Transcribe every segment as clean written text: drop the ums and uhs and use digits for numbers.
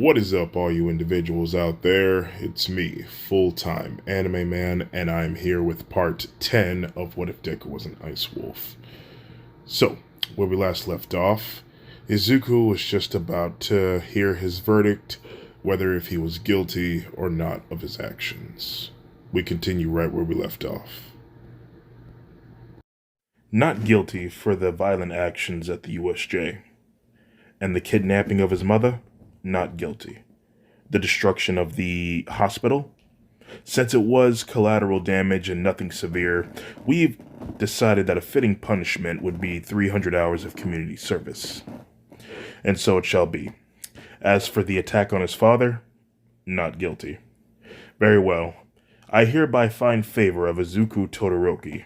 What is up, all you individuals out there? It's me, full-time anime man, and I'm here with part 10 of What If Deku Was an Ice Wolf. So, where we last left off, Izuku was just about to hear his verdict, whether if he was guilty or not of his actions. We continue right where we left off. Not guilty for the violent actions at the USJ. And the kidnapping of his mother? Not guilty. The destruction of the hospital? Since it was collateral damage and nothing severe, we've decided that a fitting punishment would be 300 hours of community service. And so it shall be. As for the attack on his father, not guilty. Very well. I hereby find favor of Izuku Todoroki.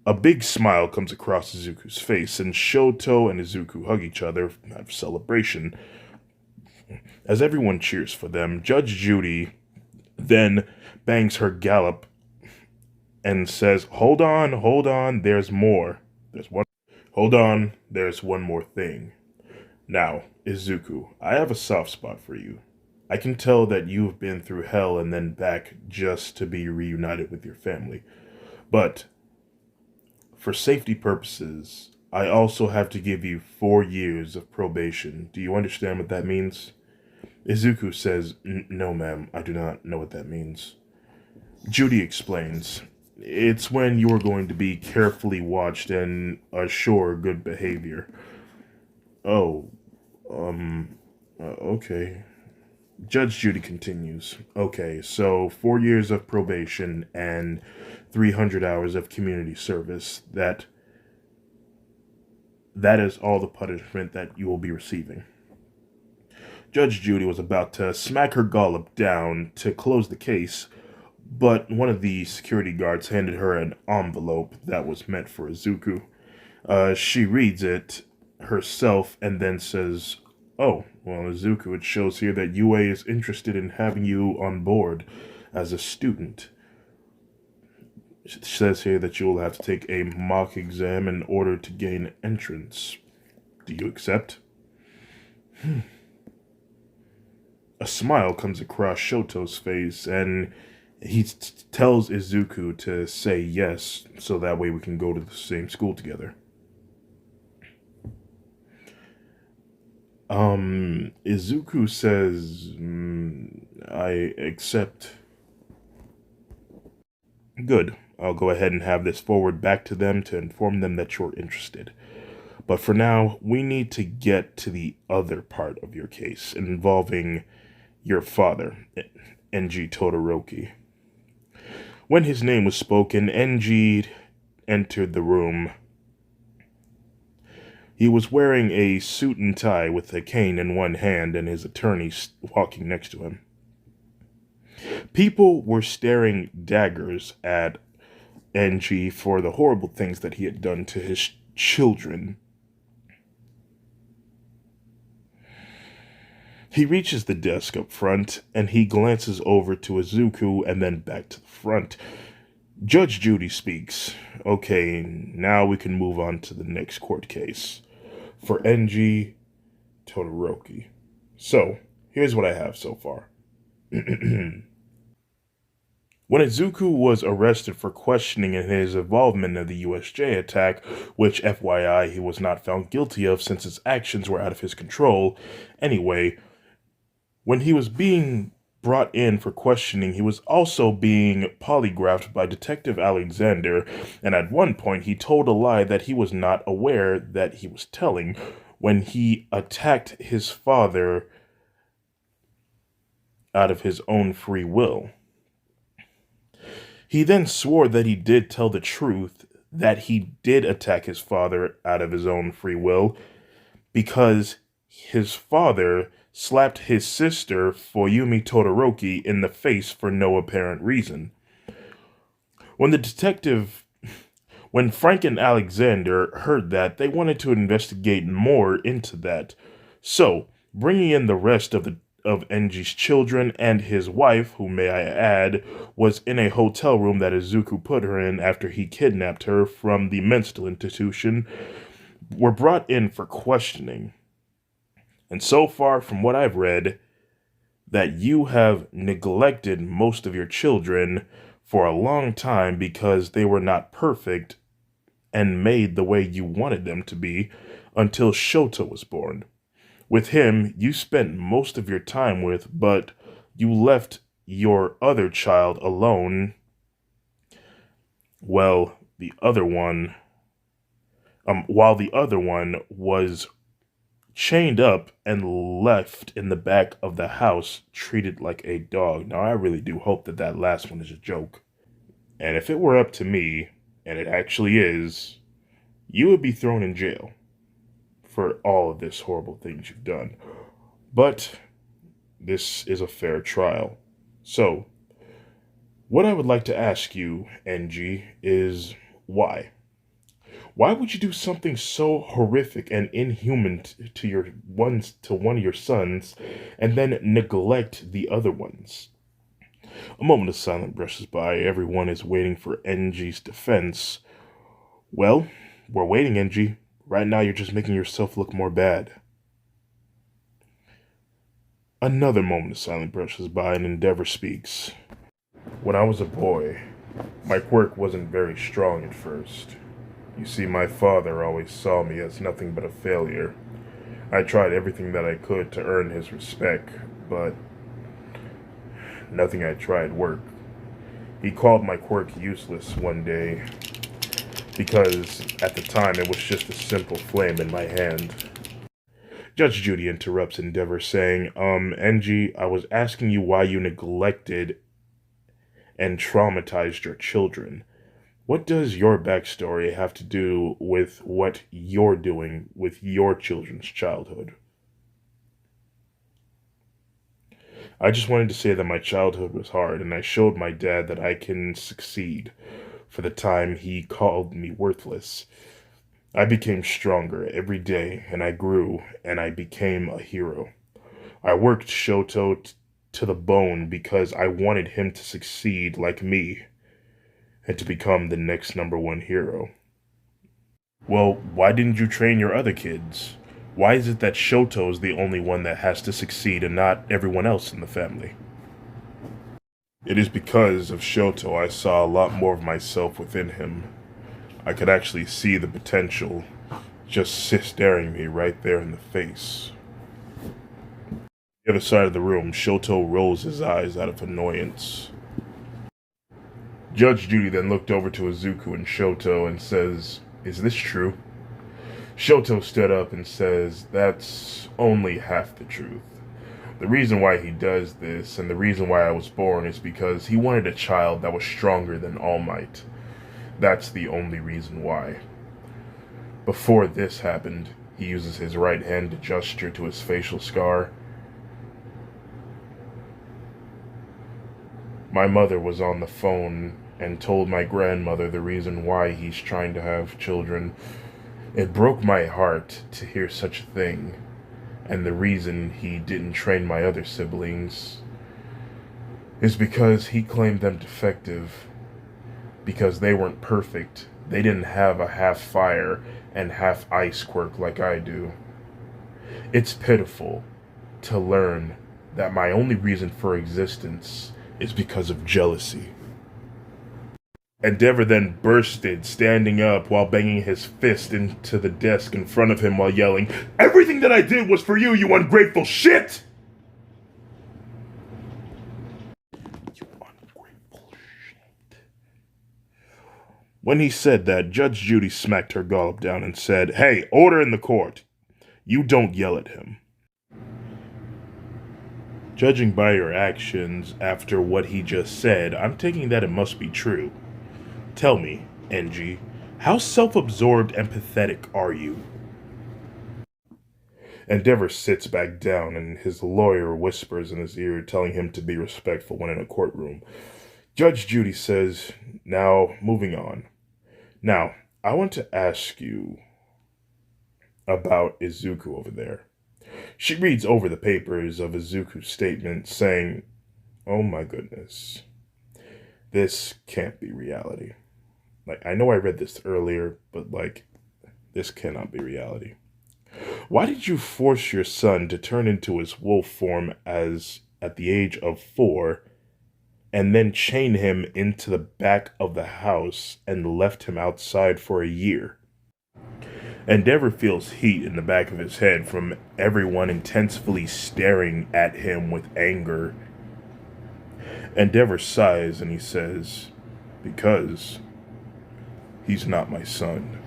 A big smile comes across Izuku's face, and Shoto and Izuku hug each other out of celebration. As everyone cheers for them, Judge Judy then bangs her gallop and says, Hold on, there's more. There's one more thing. Now, Izuku, I have a soft spot for you. I can tell that you've been through hell and then back just to be reunited with your family. But for safety purposes, I also have to give you 4 years of probation. Do you understand what that means? Izuku says, No, ma'am, I do not know what that means. Judy explains, It's when you are going to be carefully watched and assure good behavior. Oh, okay. Judge Judy continues, Okay, so 4 years of probation and 300 hours of community service. That is all the punishment that you will be receiving. Judge Judy was about to smack her gallop down to close the case, but one of the security guards handed her an envelope that was meant for Izuku. She reads it herself and then says, Oh, well, Izuku, it shows here that UA is interested in having you on board as a student. It says here that you will have to take a mock exam in order to gain entrance. Do you accept? A smile comes across Shoto's face, and he tells Izuku to say yes, so that way we can go to the same school together. Izuku says, I accept. Good. I'll go ahead and have this forward back to them to inform them that you're interested. But for now, we need to get to the other part of your case involving your father, Enji Todoroki. When his name was spoken, Enji entered the room. He was wearing a suit and tie with a cane in one hand and his attorney walking next to him. People were staring daggers at Enji for the horrible things that he had done to his children. He reaches the desk up front, and he glances over to Izuku and then back to the front. Judge Judy speaks. Okay, now we can move on to the next court case. For Enji Todoroki. So, here's what I have so far. When Izuku was arrested for questioning in his involvement in the USJ attack, which FYI he was not found guilty of since his actions were out of his control, anyway, when he was being brought in for questioning, he was also being polygraphed by Detective Alexander, and at one point he told a lie that he was not aware that he was telling when he attacked his father out of his own free will. He then swore that he did tell the truth, that he did attack his father out of his own free will, because his father slapped his sister, Fuyumi Todoroki, in the face for no apparent reason. When Frank and Alexander heard that, they wanted to investigate more into that. So, bringing in the rest of Enji's children and his wife, who, may I add, was in a hotel room that Izuku put her in after he kidnapped her from the mental institution, were brought in for questioning. And so far, from what I've read, that you have neglected most of your children for a long time because they were not perfect and made the way you wanted them to be until Shoto was born. With him, you spent most of your time with, but you left your other child alone. Well, while the other one was chained up and left in the back of the house, treated like a dog. Now, I really do hope that that last one is a joke. And if it were up to me, and it actually is, you would be thrown in jail for all of this horrible things you've done. But this is a fair trial. So, what I would like to ask you, NG, is why? Why would you do something so horrific and inhuman to one of your sons, and then neglect the other ones? A moment of silence brushes by. Everyone is waiting for NG's defense. Well, we're waiting, NG. Right now, you're just making yourself look more bad. Another moment of silence brushes by, and Endeavor speaks. When I was a boy, my quirk wasn't very strong at first. You see, my father always saw me as nothing but a failure. I tried everything that I could to earn his respect, but nothing I tried worked. He called my quirk useless one day because at the time it was just a simple flame in my hand. Judge Judy interrupts Endeavor saying, NG, I was asking you why you neglected and traumatized your children. What does your backstory have to do with what you're doing with your children's childhood? I just wanted to say that my childhood was hard, and I showed my dad that I can succeed. For the time he called me worthless, I became stronger every day, and I grew, and I became a hero. I worked Shoto to the bone because I wanted him to succeed like me, and to become the next #1 hero. Well, why didn't you train your other kids? Why is it that Shoto is the only one that has to succeed and not everyone else in the family? It is because of Shoto I saw a lot more of myself within him. I could actually see the potential just staring me right there in the face. The other side of the room, Shoto rolls his eyes out of annoyance. Judge Judy then looked over to Izuku and Shoto and says, "Is this true?" Shoto stood up and says, "That's only half the truth. The reason why he does this, and the reason why I was born, is because he wanted a child that was stronger than All Might. That's the only reason why. Before this happened, he uses his right hand to gesture to his facial scar. My mother was on the phone and told my grandmother the reason why he's trying to have children. It broke my heart to hear such a thing, and the reason he didn't train my other siblings is because he claimed them defective, because they weren't perfect. They didn't have a half fire and half ice quirk like I do. It's pitiful to learn that my only reason for existence is because of jealousy." Endeavor then bursted, standing up while banging his fist into the desk in front of him while yelling, "Everything that I did was for you, you ungrateful shit!" You ungrateful shit. When he said that, Judge Judy smacked her gollop down and said, "Hey, order in the court. You don't yell at him. Judging by your actions after what he just said, I'm taking that it must be true. Tell me, NG, how self-absorbed and pathetic are you?" Endeavor sits back down and his lawyer whispers in his ear, telling him to be respectful when in a courtroom. Judge Judy says, "Now, moving on. Now, I want to ask you about Izuku over there." She reads over the papers of Izuku's statement, saying, "Oh my goodness. This can't be reality. I know I read this earlier, but, this cannot be reality. Why did you force your son to turn into his wolf form as at the age of 4 and then chained him into the back of the house and left him outside for a year. Endeavor feels heat in the back of his head from everyone intensely staring at him with anger. Endeavor sighs and he says, "Because he's not my son."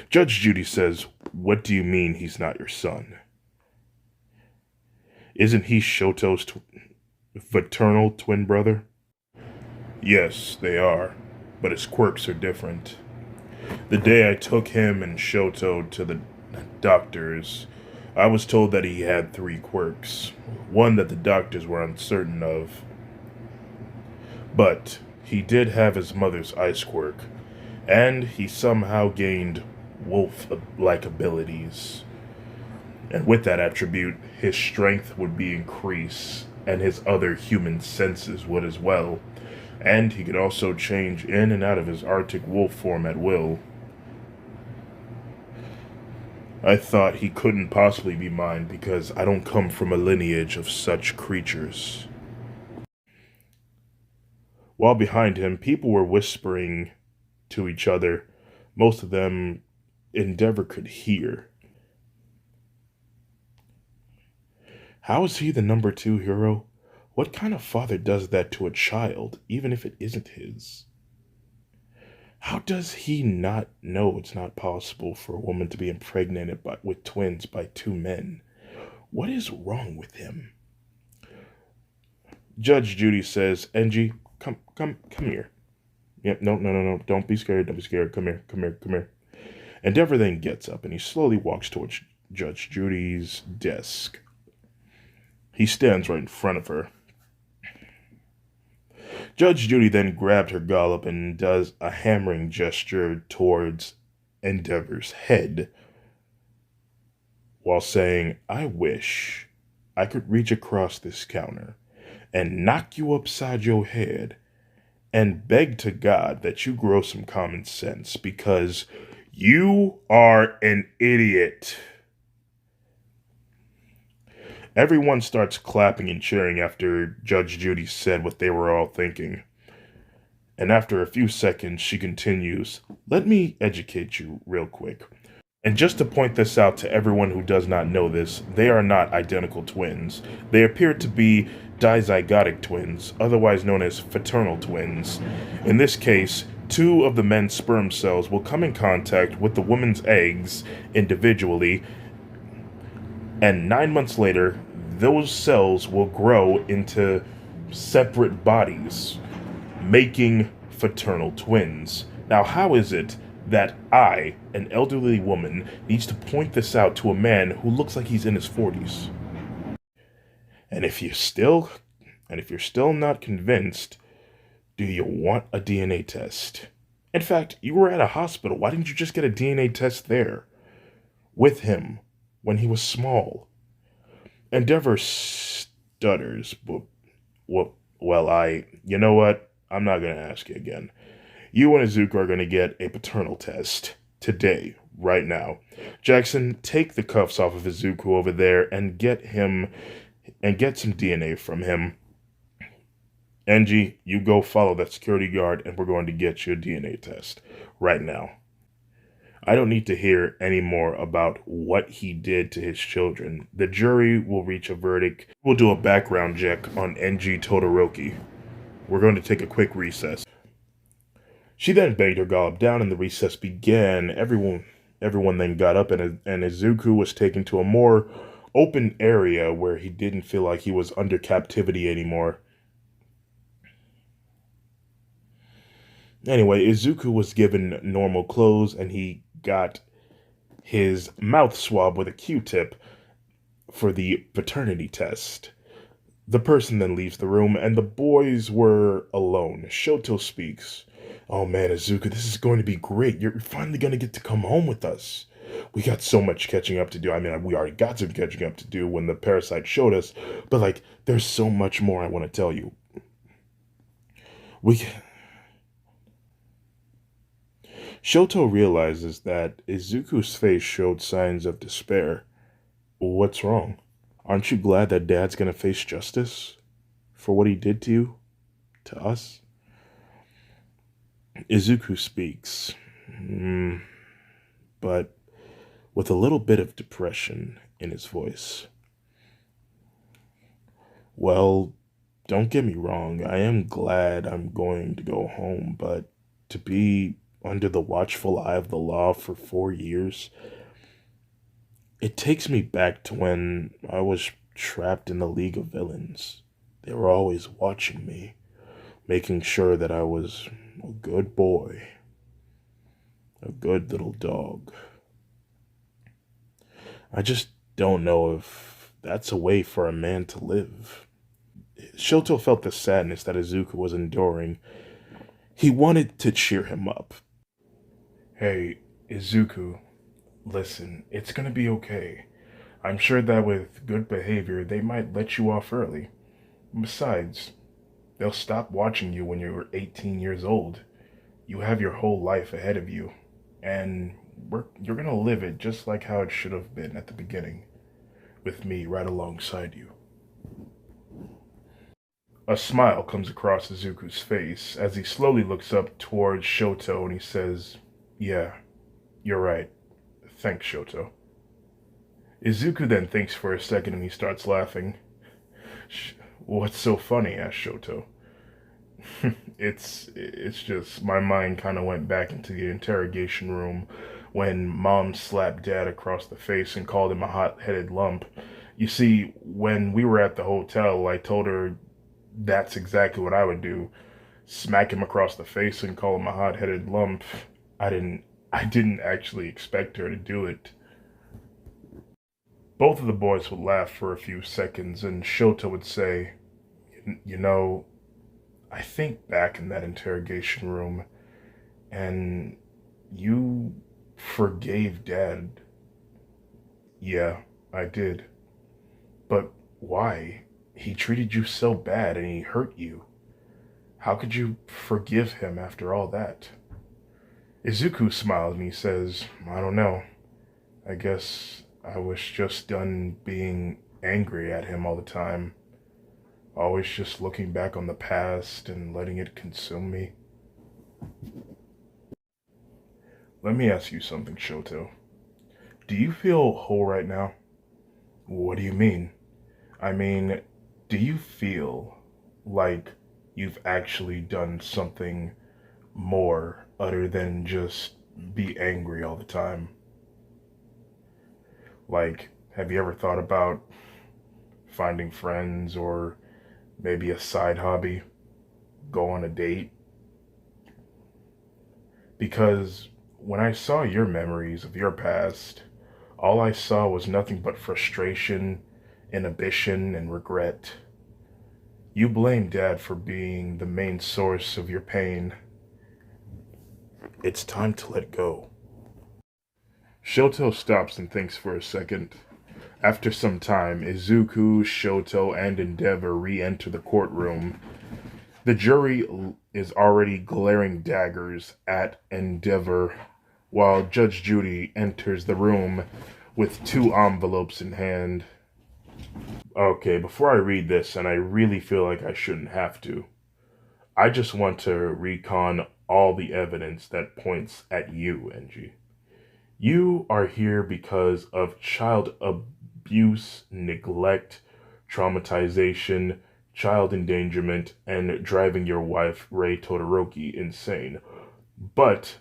Judge Judy says, "What do you mean he's not your son? Isn't he Shoto's fraternal twin brother?" "Yes, they are, but his quirks are different. The day I took him and Shoto to the doctors, I was told that he had 3 quirks, one that the doctors were uncertain of. But he did have his mother's ice quirk, and he somehow gained wolf-like abilities. And with that attribute, his strength would be increased, and his other human senses would as well. And he could also change in and out of his Arctic wolf form at will. I thought he couldn't possibly be mine because I don't come from a lineage of such creatures." While behind him, people were whispering to each other. Most of them Endeavor could hear. How is he the number 2 hero? What kind of father does that to a child, even if it isn't his? How does he not know it's not possible for a woman to be impregnated with twins by 2 men? What is wrong with him? Judge Judy says, "Engie, come here." Yep, no. Don't be scared. Don't be scared. Come here. Endeavor then gets up and he slowly walks towards Judge Judy's desk. He stands right in front of her. Judge Judy then grabbed her gollop and does a hammering gesture towards Endeavor's head while saying, "I wish I could reach across this counter and knock you upside your head and beg to God that you grow some common sense because you are an idiot." Everyone starts clapping and cheering after Judge Judy said what they were all thinking. And after a few seconds, she continues, "Let me educate you real quick. And just to point this out to everyone who does not know this, they are not identical twins. They appear to be dizygotic twins, otherwise known as fraternal twins. In this case, 2 of the men's sperm cells will come in contact with the woman's eggs individually, and 9 months later, those cells will grow into separate bodies, making fraternal twins. Now, how is it that I, an elderly woman, needs to point this out to a man who looks like he's in his 40s? And if you're still not convinced, do you want a DNA test? In fact, you were at a hospital. Why didn't you just get a DNA test there with him when he was small? Endeavor stutters. Well, you know what? I'm not going to ask you again. You and Izuku are going to get a paternal test today, right now. Jackson, take the cuffs off of Izuku over there and get some DNA from him. Engie, you go follow that security guard and we're going to get you a DNA test right now. I don't need to hear any more about what he did to his children. The jury will reach a verdict. We'll do a background check on Engie Todoroki. We're going to take a quick recess." She then banged her gollop down and the recess began. Everyone then got up and Izuku was taken to a more open area where he didn't feel like he was under captivity anymore. Anyway, Izuku was given normal clothes and he got his mouth swabbed with a Q-tip for the paternity test. The person then leaves the room and the boys were alone. Shoto speaks. "Oh man, Izuku, this is going to be great. You're finally going to get to come home with us. We got so much catching up to do. I mean, we already got some catching up to do when the parasite showed us, but there's so much more I want to tell you. Shoto realizes that Izuku's face showed signs of despair. "What's wrong?" Aren't you glad that Dad's gonna face justice for what he did to you, to us? Izuku speaks, but with a little bit of depression in his voice. Well, don't get me wrong, I am glad I'm going to go home, but to be under the watchful eye of the law for 4 years, it takes me back to when I was trapped in the League of Villains. They were always watching me, making sure that I was a good boy, a good little dog. I just don't know if that's a way for a man to live. Shoto felt the sadness that Izuku was enduring. He wanted to cheer him up. Hey, Izuku, listen, it's gonna be okay. I'm sure that with good behavior, they might let you off early. Besides, they'll stop watching you when you're 18 years old. You have your whole life ahead of you, and you're gonna live it just like how it should have been at the beginning, with me right alongside you. A smile comes across Izuku's face as he slowly looks up towards Shoto and he says, "Yeah, you're right. Thanks, Shoto." Izuku then thinks for a second and he starts laughing. What's so funny? Asked Shoto. It's just my mind kind of went back into the interrogation room when Mom slapped Dad across the face and called him a hot-headed lump. You see, when we were at the hotel, I told her that's exactly what I would do. Smack him across the face and call him a hot-headed lump. I didn't actually expect her to do it. Both of the boys would laugh for a few seconds and Shota would say, "You know, I think back in that interrogation room and you forgave Dad." "Yeah, I did. But why? He treated you so bad and he hurt you. How could you forgive him after all that?" Izuku smiles and he says, "I don't know. I guess I was just done being angry at him all the time. Always just looking back on the past and letting it consume me." Let me ask you something, Shoto. Do you feel whole right now? What do you mean? I mean, do you feel like you've actually done something more other than just be angry all the time? Like, have you ever thought about finding friends or maybe a side hobby? Go on a date? Because when I saw your memories of your past, all I saw was nothing but frustration, inhibition, and regret. You blame Dad for being the main source of your pain. It's time to let go. Shoto stops and thinks for a second. After some time, Izuku, Shoto, and Endeavor re-enter the courtroom. The jury is already glaring daggers at Endeavor, while Judge Judy enters the room with two envelopes in hand. Okay, before I read this, and I really feel like I shouldn't have to, I just want to recon all the evidence that points at you, Enji. You are here because of child abuse, neglect, traumatization, child endangerment, and driving your wife, Rei Todoroki, insane. But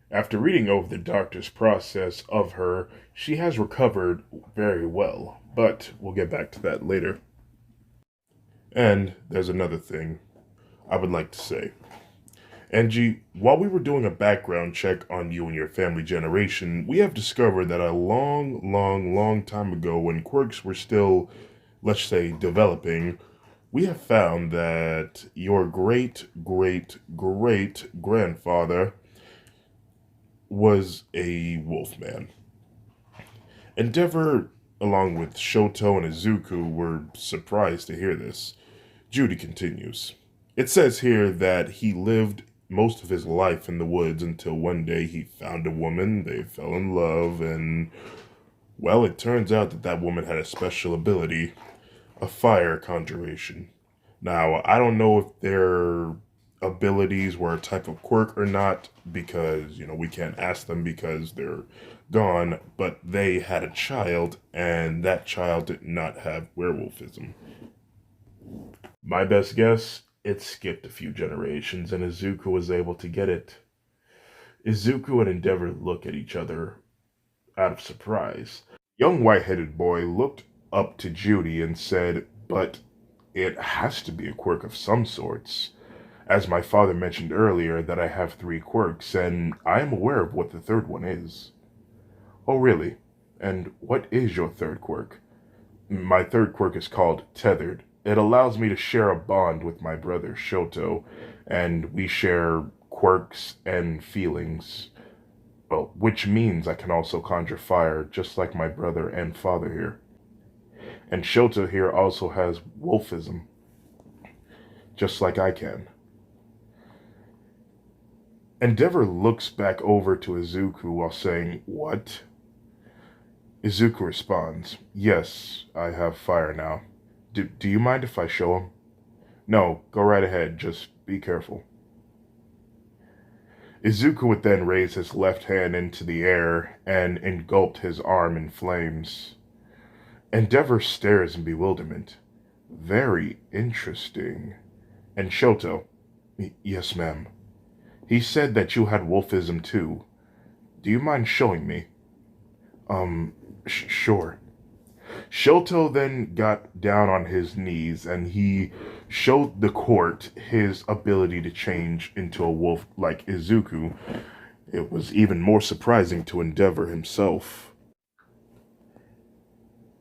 after reading over the doctor's process of her, she has recovered very well. But we'll get back to that later. And there's another thing I would like to say. Angie, while we were doing a background check on you and your family generation, we have discovered that a long time ago, when quirks were still, let's say, developing, we have found that your great grandfather was a wolfman. Endeavor, along with Shoto and Izuku, were surprised to hear this. Judy continues. It says here that he lived most of his life in the woods until one day he found a woman, they fell in love, and Well, it turns out that that woman had a special ability, a fire conjuration. Now, I don't know if their abilities were a type of quirk or not because, we can't ask them because they're gone, but they had a child, and that child did not have werewolfism. My best guess, it skipped a few generations, and Izuku was able to get it. Izuku and Endeavor look at each other out of surprise. Young white-headed boy looked up to Judy and said, "But it has to be a quirk of some sorts. As my father mentioned earlier that I have three quirks, and I am aware of what the third one is." "Oh, really? And what is your third quirk?" "My third quirk is called Tethered. It allows me to share a bond with my brother Shoto, and we share quirks and feelings. Well, which means I can also conjure fire, just like my brother and father here. And Shoto here also has wolfism, just like I can." Endeavor looks back over to Izuku while saying, "What?" Izuku responds, "Yes, I have fire now. Do you mind if I show him?" "No, go right ahead, just be careful." Izuku would then raise his left hand into the air and engulfed his arm in flames. Endeavor stares in bewilderment. "Very interesting." And Shoto, "Yes, ma'am. He said that you had wolfism too. Do you mind showing me?" Um, sure." Shoto then got down on his knees and he showed the court his ability to change into a wolf like Izuku. It was even more surprising to Endeavor himself.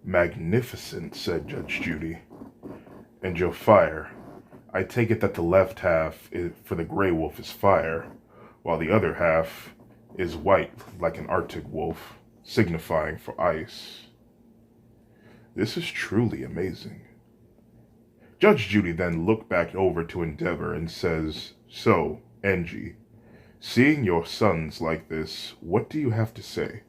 "Magnificent," said Judge Judy. "And your fire. I take it that the left half for the gray wolf is fire, while the other half is white like an Arctic wolf, signifying for ice. This is truly amazing." Judge Judy then looked back over to Endeavor and says, "So, Enji, seeing your sons like this, what do you have to say?"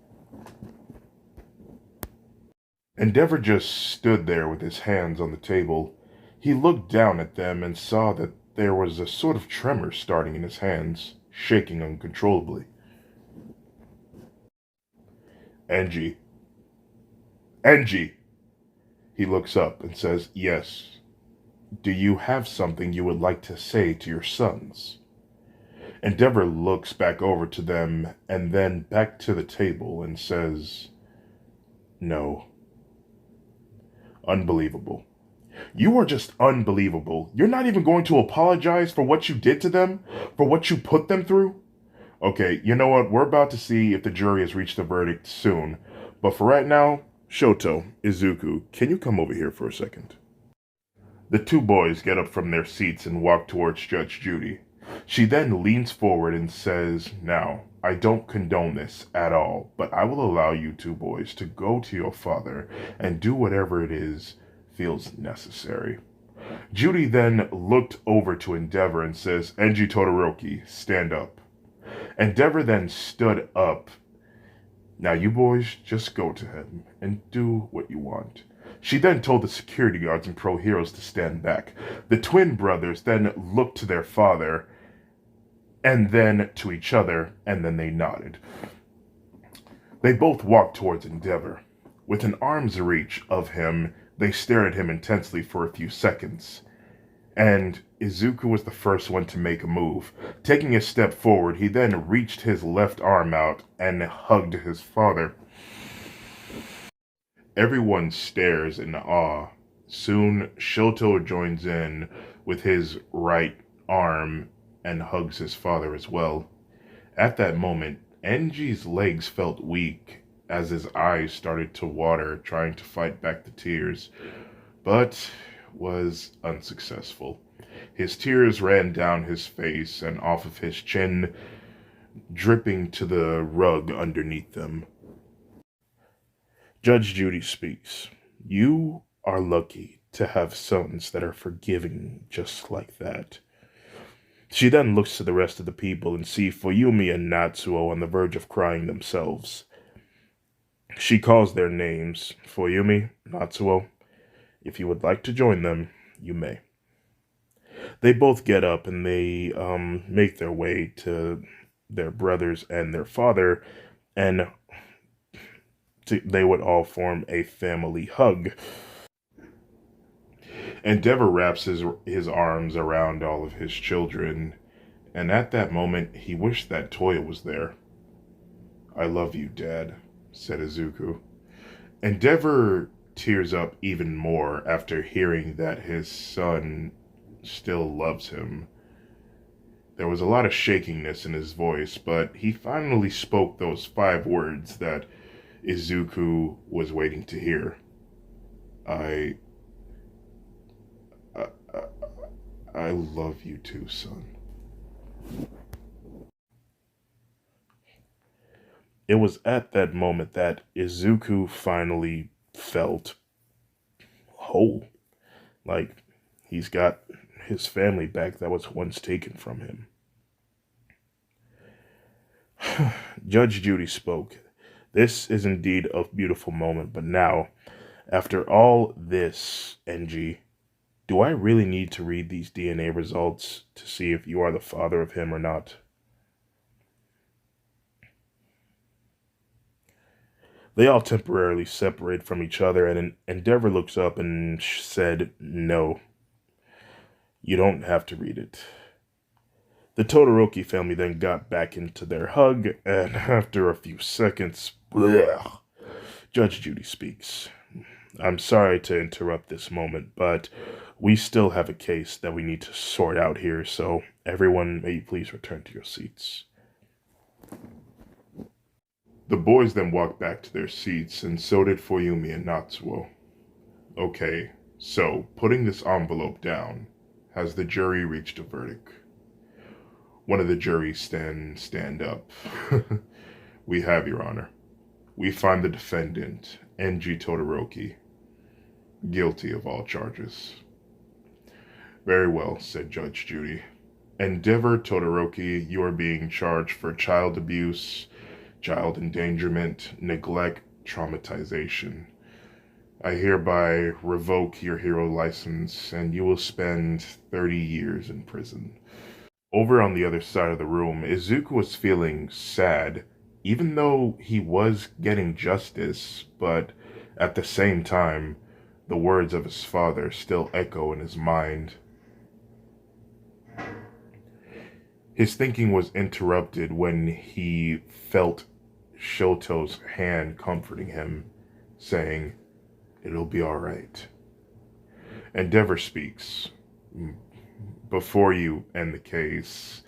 Endeavor just stood there with his hands on the table. He looked down at them and saw that there was a sort of tremor starting in his hands, shaking uncontrollably. "Enji. Enji!" He looks up and says, "Yes. Do you have something you would like to say to your sons?" Endeavor looks back over to them and then back to the table and says, "No." Unbelievable. You are just unbelievable. You're not even going to apologize for what you did to them, for what you put them through? Okay, you know what? We're about to see if the jury has reached a verdict soon. But for right now, Shoto, Izuku, can you come over here for a second? The two boys get up from their seats and walk towards Judge Judy. She then leans forward and says, "Now, I don't condone this at all, but I will allow you two boys to go to your father and do whatever it is feels necessary." Judy then looked over to Endeavor and says, "Enji Todoroki, stand up." Endeavor then stood up. "Now you boys just go to him and do what you want." She then told the security guards and pro heroes to stand back. The twin brothers then looked to their father and then to each other, and then they nodded. They both walked towards Endeavor. Within arm's reach of him, they stared at him intensely for a few seconds. And Izuku was the first one to make a move. Taking a step forward, he then reached his left arm out and hugged his father. Everyone stares in awe. Soon, Shoto joins in with his right arm and hugs his father as well. At that moment, Enji's legs felt weak as his eyes started to water, trying to fight back the tears, but was unsuccessful. His tears ran down his face and off of his chin, dripping to the rug underneath them. Judge Judy speaks. "You are lucky to have sons that are forgiving just like that." She then looks to the rest of the people and sees Fuyumi and Natsuo on the verge of crying themselves. She calls their names, Fuyumi, Natsuo. If you would like to join them, you may. They both get up and they make their way to their brothers and their father, and they would all form a family hug. Endeavor wraps his arms around all of his children, and at that moment he wished that Toya was there. I love you, Dad, said Izuku. Endeavor tears up even more after hearing that his son still loves him. There was a lot of shakiness in his voice, but he finally spoke those 5 words that Izuku was waiting to hear. I I, I love you too, son. It was at that moment that Izuku finally felt whole. Like he's got his family back that was once taken from him. Judge Judy spoke. This is indeed a beautiful moment, but now, after all this, NG, do I really need to read these DNA results to see if you are the father of him or not? They all temporarily separate from each other, and Endeavor looks up and said, No, you don't have to read it. The Todoroki family then got back into their hug, and after a few seconds, bleh, Judge Judy speaks. I'm sorry to interrupt this moment, but we still have a case that we need to sort out here, so everyone may you please return to your seats. The boys then walked back to their seats, and so did Fuyumi and Natsuo. Okay, so, putting this envelope down, has the jury reached a verdict? One of the jury stand up. We have, Your Honor. We find the defendant, NG Todoroki, guilty of all charges. Very well, said Judge Judy. Endeavor Todoroki, you are being charged for child abuse, child endangerment, neglect, traumatization. I hereby revoke your hero license, and you will spend 30 years in prison. Over on the other side of the room, Izuku was feeling sad, even though he was getting justice, but at the same time, the words of his father still echo in his mind. His thinking was interrupted when he felt Shoto's hand comforting him, saying, It'll be all right. Endeavor speaks. Before you end the case,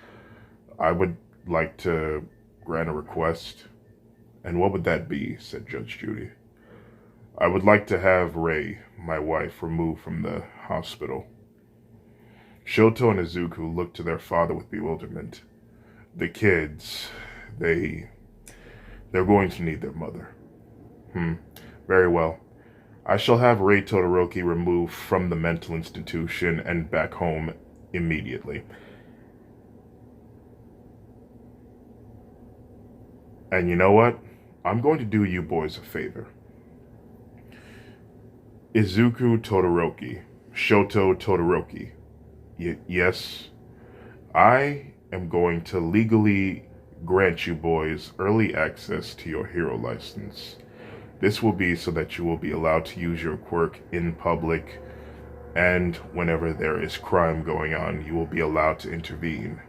I would like to grant a request. And what would that be? Said Judge Judy. I would like to have Rei, my wife, removed from the hospital. Shoto and Izuku looked to their father with bewilderment. The kids, they're going to need their mother. Very well. I shall have Rei Todoroki removed from the mental institution and back home immediately. And you know what? I'm going to do you boys a favor. Izuku Todoroki, Shoto Todoroki. Yes, I am going to legally grant you boys early access to your hero license. This will be so that you will be allowed to use your quirk in public, and whenever there is crime going on, you will be allowed to intervene.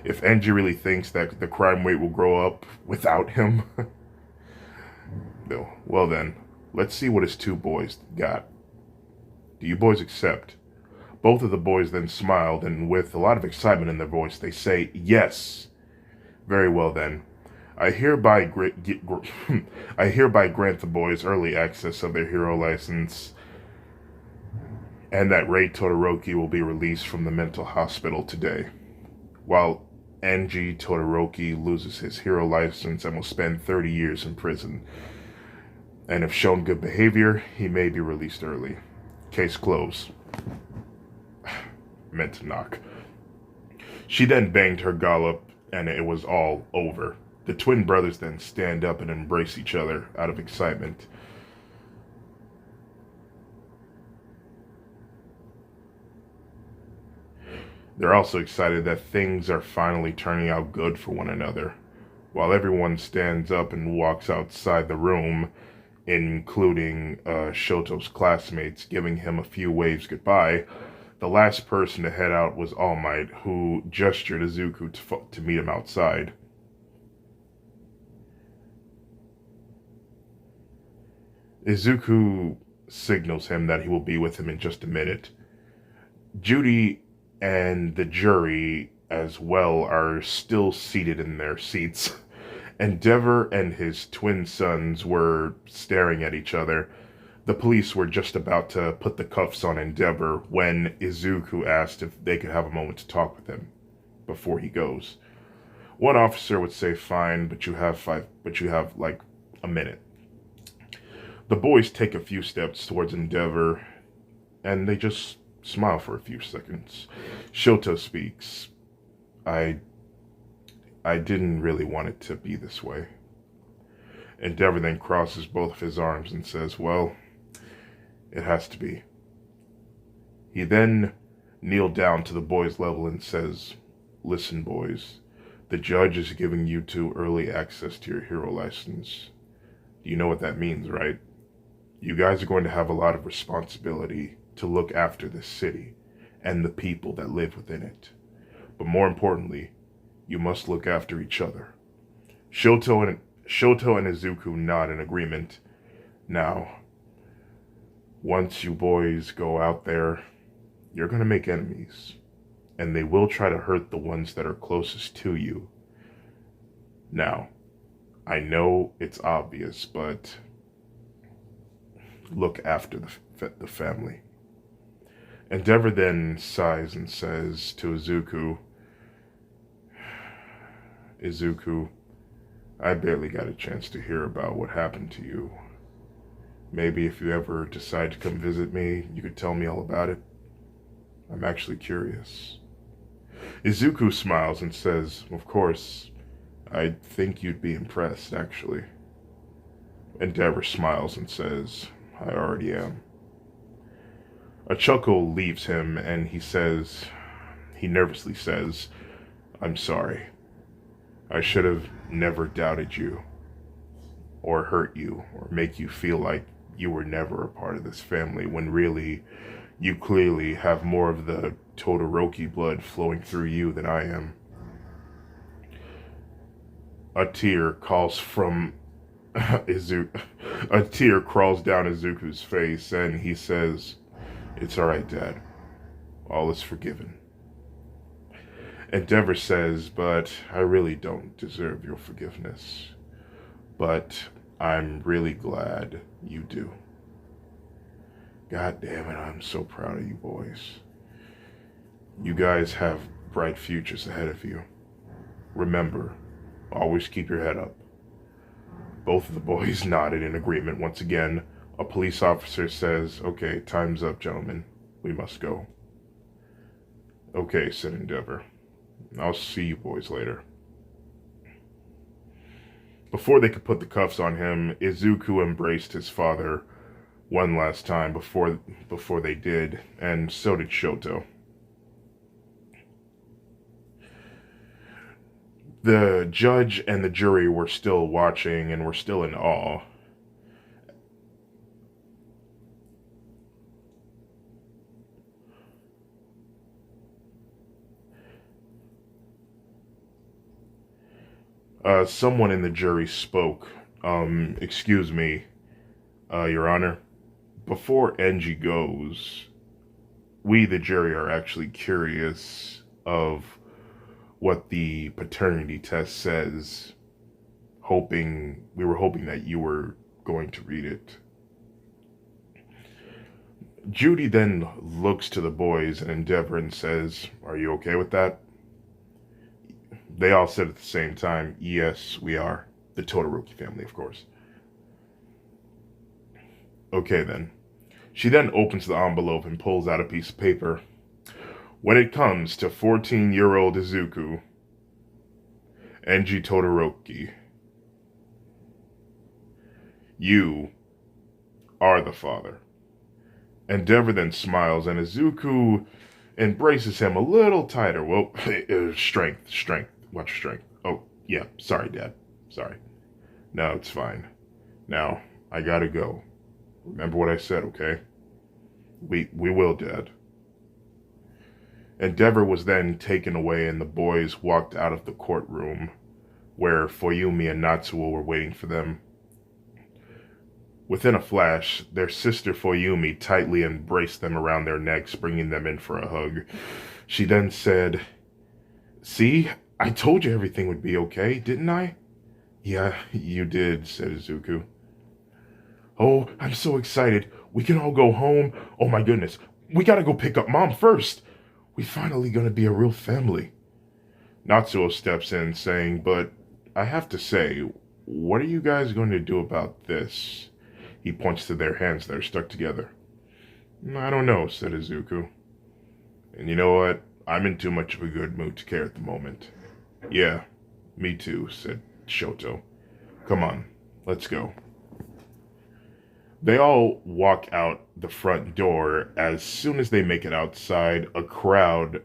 If Enji really thinks that the crime rate will grow up without him, no, well then, let's see what his 2 boys got. Do you boys accept? Both of the boys then smiled, and with a lot of excitement in their voice, they say, yes. Very well then. I hereby grant the boys early access of their hero license, and that Rei Todoroki will be released from the mental hospital today, while NG Todoroki loses his hero license and will spend 30 years in prison. And if shown good behavior, he may be released early. Case closed. Meant to knock. She then banged her gallop, and it was all over. The twin brothers then stand up and embrace each other out of excitement. They're also excited that things are finally turning out good for one another. While everyone stands up and walks outside the room, including Shoto's classmates, giving him a few waves goodbye, the last person to head out was All Might, who gestured Izuku to meet him outside. Izuku signals him that he will be with him in just a minute. Judy and the jury as well are still seated in their seats. Endeavor and his twin sons were staring at each other. The police were just about to put the cuffs on Endeavor when Izuku asked if they could have a moment to talk with him before he goes. One officer would say, "Fine, but you have like a minute." The boys take a few steps towards Endeavor, and they just smile for a few seconds. Shoto speaks. I didn't really want it to be this way. Endeavor then crosses both of his arms and says, "Well, it has to be." He then kneeled down to the boys' level and says, "Listen, boys, the judge is giving you two early access to your hero license. You know what that means, right? You guys are going to have a lot of responsibility to look after this city and the people that live within it. But more importantly, you must look after each other." Shoto and Izuku nod in agreement. "Now, once you boys go out there, you're going to make enemies, and they will try to hurt the ones that are closest to you. Now, I know it's obvious, but look after the family." Endeavor then sighs and says to Izuku, "Izuku, I barely got a chance to hear about what happened to you. Maybe if you ever decide to come visit me, you could tell me all about it. I'm actually curious." Izuku smiles and says, "Of course, I think you'd be impressed, actually." Endeavor smiles and says, "I already am." A chuckle leaves him, and he nervously says, "I'm sorry. I should have never doubted you, or hurt you, or make you feel like you were never a part of this family, when really, you clearly have more of the Todoroki blood flowing through you than I am." A tear calls from a tear crawls down Izuku's face, and he says, "It's all right, Dad. All is forgiven." Endeavor says, "But I really don't deserve your forgiveness. But I'm really glad you do." God damn it, I'm so proud of you boys. You guys have bright futures ahead of you. Remember, always keep your head up. Both of the boys nodded in agreement once again. A police officer says, "Okay, time's up, gentlemen. We must go." "Okay," said Endeavor. "I'll see you boys later." Before they could put the cuffs on him, Izuku embraced his father one last time before they did, and so did Shoto. The judge and the jury were still watching and were still in awe. Someone in the jury spoke. "Excuse me, Your Honor. Before Enji goes, we, the jury, are actually curious of what the paternity test says. We were hoping that you were going to read it." Judy then looks to the boys and Endeavor and says, "Are you okay with that?" They all said at the same time, "Yes, we are." The Todoroki family, of course. "Okay, then." She then opens the envelope and pulls out a piece of paper. "When it comes to 14-year-old Izuku, Enji Todoroki, you are the father. Endeavor then smiles, and Izuku embraces him a little tighter. Well, strength. Watch strength. Oh, yeah, sorry, Dad. Sorry. No, it's fine. Now, I gotta go. Remember what I said, okay? We will, Dad. Endeavor was then taken away, and the boys walked out of the courtroom, where Fuyumi and Natsuo were waiting for them. Within a flash, their sister Fuyumi tightly embraced them around their necks, bringing them in for a hug. She then said, "See, I told you everything would be okay, didn't I?" "Yeah, you did," said Izuku. "Oh, I'm so excited. We can all go home. Oh my goodness, we gotta go pick up Mom first. We finally gonna be a real family." Natsuo steps in, saying, "But I have to say, what are you guys going to do about this?" He points to their hands that are stuck together. "I don't know," said Izuku. "And you know what? I'm in too much of a good mood to care at the moment." "Yeah, me too," said Shoto. "Come on, let's go." They all walk out the front door. As soon as they make it outside, a crowd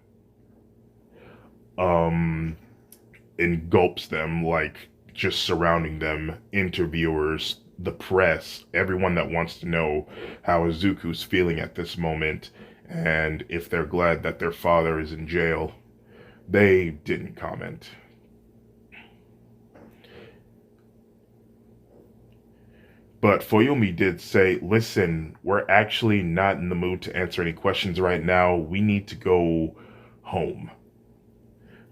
engulfs them, like just surrounding them. Interviewers, the press, everyone that wants to know how Izuku's feeling at this moment, and if they're glad that their father is in jail. They didn't comment. But Fuyumi did say, "Listen, we're actually not in the mood to answer any questions right now. We need to go home."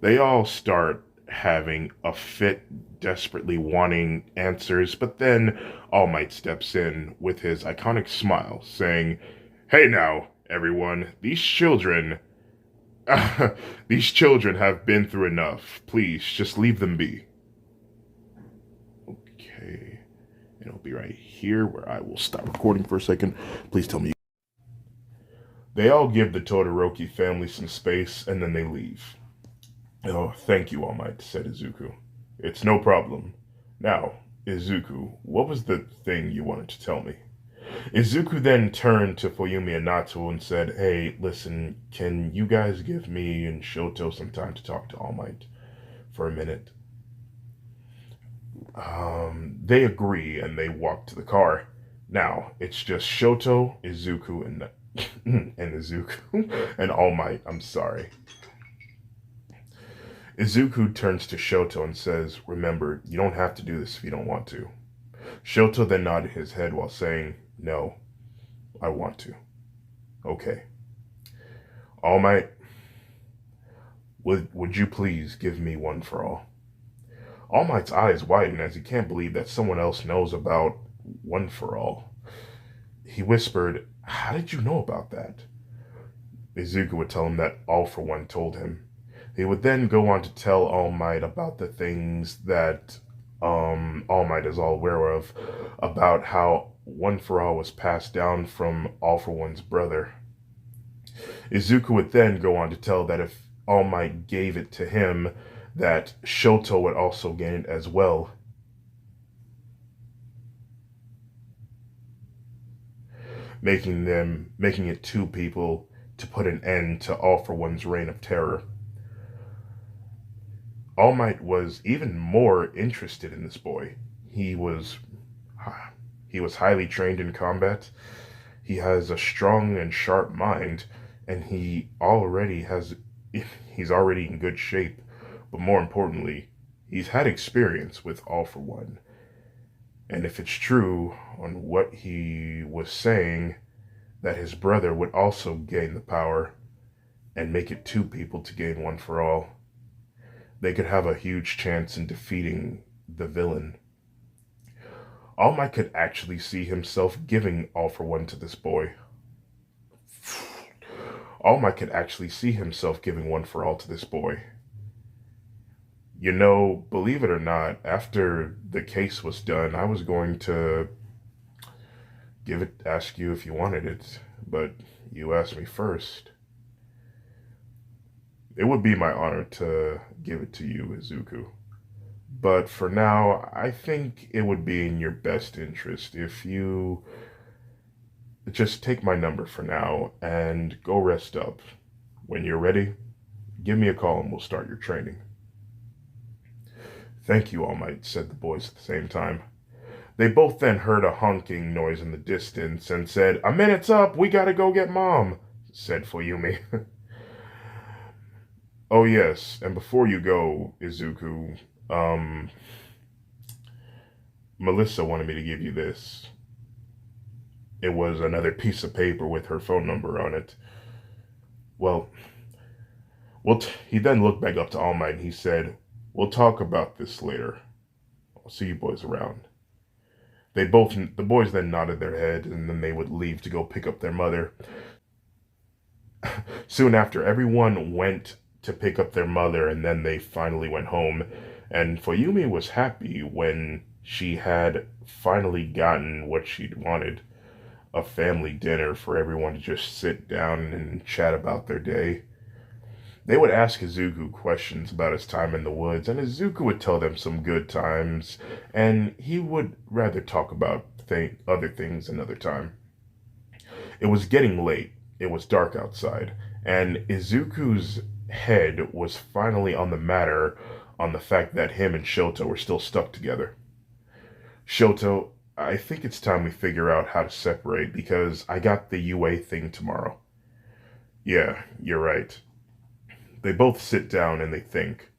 They all start having a fit, desperately wanting answers, but then All Might steps in with his iconic smile, saying, "Hey now, everyone, these children, these children have been through enough. Please, just leave them be." Okay, and it'll be right here where I will stop recording for a second. Please tell me. They all give the Todoroki family some space, and then they leave. "Oh, thank you, All Might," said Izuku. "It's no problem. Now, Izuku, what was the thing you wanted to tell me?" Izuku then turned to Fuyumi and Natsuo and said, "Hey, listen, can you guys give me and Shoto some time to talk to All Might for a minute?" They agree, and they walk to the car. Now, it's just Shoto, Izuku, and Izuku, and All Might. I'm sorry. Izuku turns to Shoto and says, "Remember, you don't have to do this if you don't want to." Shoto then nodded his head while saying, "No, I want to." "Okay. All Might, would you please give me One for All?" All Might's eyes widen as he can't believe that someone else knows about One for All. He whispered, "How did you know about that?" Izuku would tell him that All for One told him. He would then go on to tell All Might about the things that All Might is all aware of, about how One for All was passed down from All for One's brother. Izuku would then go on to tell that if All Might gave it to him, that Shoto would also gain it as well. Making it two people to put an end to All for One's reign of terror. All Might was even more interested in this boy. He was highly trained in combat. He has a strong and sharp mind, and he's already in good shape. But more importantly, he's had experience with All for One. And if it's true on what he was saying, that his brother would also gain the power and make it two people to gain One for All, they could have a huge chance in defeating the villain. All Might could actually see himself giving All for One to this boy. All Might could actually see himself giving One for All to this boy. You know, believe it or not, after the case was done, I was going to ask you if you wanted it, but you asked me first. It would be my honor to give it to you, Izuku. But for now, I think it would be in your best interest if you just take my number for now and go rest up. When you're ready, give me a call and we'll start your training. Thank you, All Might, said the boys at the same time. They both then heard a honking noise in the distance and said, "A minute's up, we gotta go get Mom," said Fuyumi. "Oh yes, and before you go, Izuku, Melissa wanted me to give you this." It was another piece of paper with her phone number on it. Well, he then looked back up to All Might and he said, "We'll talk about this later. I'll see you boys around." The boys then nodded their head and then they would leave to go pick up their mother. Soon after, everyone went to pick up their mother and then they finally went home. And Fuyumi was happy when she had finally gotten what she'd wanted. A family dinner for everyone to just sit down and chat about their day. They would ask Izuku questions about his time in the woods, and Izuku would tell them some good times, and he would rather talk about other things another time. It was getting late, it was dark outside, and Izuku's head was finally on the matter on the fact that him and Shoto were still stuck together. "Shoto, I think it's time we figure out how to separate because I got the UA thing tomorrow." "Yeah, you're right." They both sit down and they think.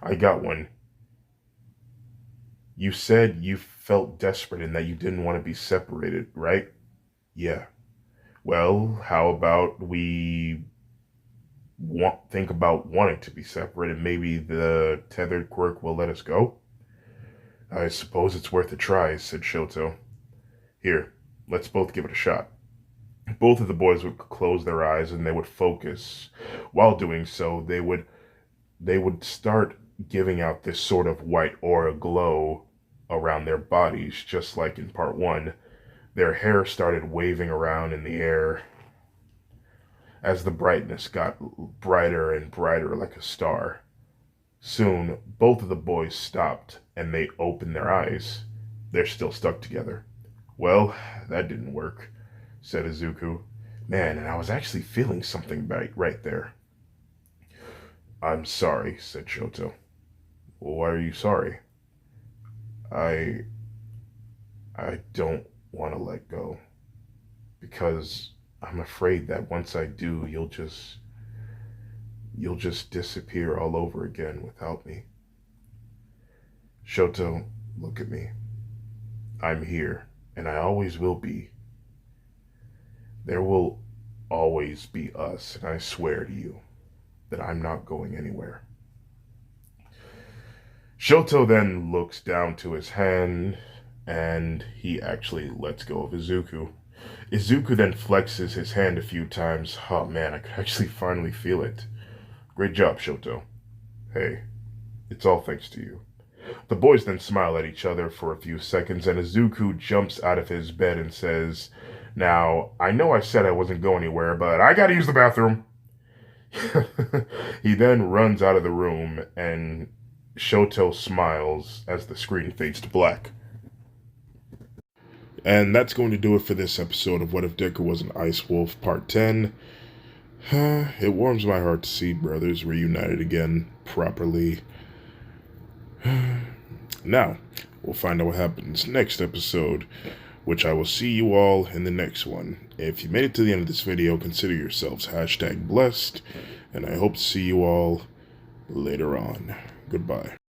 "I got one. You said you felt desperate and that you didn't want to be separated, right?" "Yeah." "Well, how about we think about wanting to be separate and maybe the tethered quirk will let us go?" "I suppose it's worth a try," said Shoto. "Here, let's both give it a shot." Both of the boys would close their eyes and they would focus. While doing so, they would start giving out this sort of white aura glow around their bodies, just like in part 1. Their hair started waving around in the air as the brightness got brighter and brighter like a star. Soon, both of the boys stopped and they opened their eyes. They're still stuck together. "Well, that didn't work," said Izuku. "Man, and I was actually feeling something right there." "I'm sorry," said Shoto. "Well, why are you sorry?" I don't want to let go. Because I'm afraid that once I do, you'll just disappear all over again without me." "Shoto, look at me. I'm here, and I always will be. There will always be us, and I swear to you that I'm not going anywhere." Shoto then looks down to his hand, and he actually lets go of Izuku. Izuku then flexes his hand a few times. "Oh man, I could actually finally feel it. Great job, Shoto." "Hey, it's all thanks to you." The boys then smile at each other for a few seconds, and Izuku jumps out of his bed and says, "Now, I know I said I wasn't going anywhere, but I gotta use the bathroom." He then runs out of the room, and Shoto smiles as the screen fades to black. And that's going to do it for this episode of What If Deku Was an Ice Wolf, Part 10. It warms my heart to see brothers reunited again properly. Now, we'll find out what happens next episode, which I will see you all in the next one. If you made it to the end of this video, consider yourselves #blessed, and I hope to see you all later on. Goodbye.